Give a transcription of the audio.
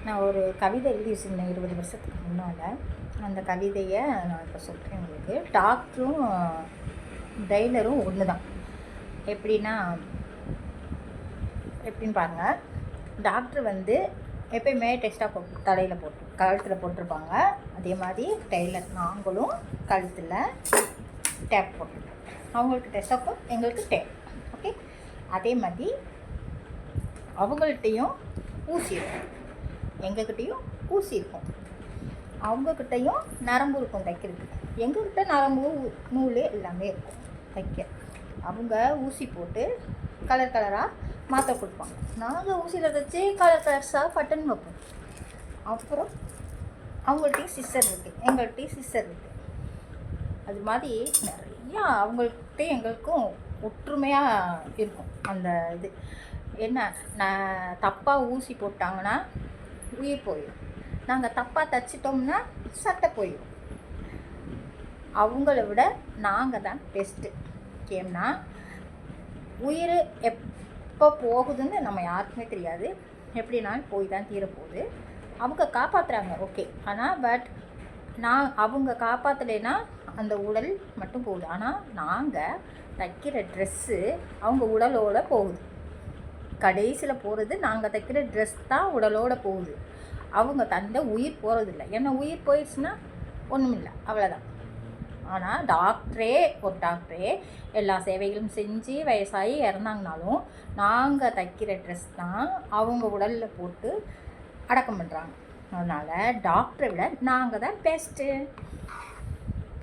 நான் ஒரு கவிதை எழுதி வச்சுருந்தேன் 20 வருஷத்துக்கு முன்னால். அந்த கவிதையை நான் இப்போ சொல்கிறேன் உங்களுக்கு. டாக்டரும் டைலரும் ஒன்று தான். எப்படின்னு பாருங்கள். டாக்டர் எப்பயுமே டெஸ்ட்டாக தலையில் கழுத்தில் போட்டிருப்பாங்க. அதே மாதிரி டெய்லர் நாங்களும் கழுத்தில் டேப் போட்டிருப்போம். அவங்களுக்கு டெஸ்டாக்கும் எங்களுக்கு டேப். ஓகே, அதே மாதிரி அவங்கள்ட்டையும் ஊசி இருக்கும், எங்ககிட்டையும் ஊசி இருக்கும். அவங்கக்கிட்டையும் நரம்பு இருக்கும் தைக்கிறதுக்கு, எங்ககிட்ட நரம்பு நூல் எல்லாமே இருக்கும் தைக்க. அவங்க ஊசி போட்டு கலர் கலராக மாற்ற கொடுப்பாங்க. நாங்கள் ஊசியில் தைச்சி கலர் கலர்ஸாக பட்டன் வைப்போம். அப்புறம் அவங்கள்ட்டையும் சிஸ்டர் இருக்குது, எங்கள்கிட்டையும் சிஸ்டர் இருக்குது. அது மாதிரி நிறையா அவங்கள்ட்டையும் எங்களுக்கும் ஒற்றுமையாக இருக்கும். அந்த இது என்ன, நான் தப்பாக ஊசி போட்டாங்கன்னா உயிர் போயிடும், நாங்கள் தப்பாக தைச்சிட்டோம்னா சட்டை போயிடும். அவங்கள விட நாங்கள் தான் பெஸ்ட்டு. ஏன்னா உயிர் எப்போ போகுதுன்னு நம்ம யாருக்குமே தெரியாது. எப்படினாலும் போய் தான் தீரப்போகுது. அவங்க காப்பாற்றுறாங்க, ஓகே. ஆனால் அவங்க காப்பாற்றலைன்னா அந்த உடல் மட்டும் போகுது. ஆனால் நாங்கள் தைக்கிற ட்ரெஸ்ஸு அவங்க உடலோடு போகுது. கடைசியில் போகிறது நாங்கள் தைக்கிற ட்ரெஸ் தான் உடலோடு போகுது. அவங்க தந்த உயிர் போகிறதில்ல. ஏன்னா உயிர் போயிடுச்சுன்னா ஒன்றும் இல்லை, அவ்வளோதான். ஆனால் ஒரு டாக்டரே எல்லா சேவைகளும் செஞ்சு வயசாகி இறந்தாங்கனாலும் நாங்கள் தைக்கிற ட்ரெஸ் தான் அவங்க உடலில் போட்டு அடக்கம் பண்ணுறாங்க. அதனால் டாக்டரை விட நாங்கள் தான் பெஸ்ட்டு.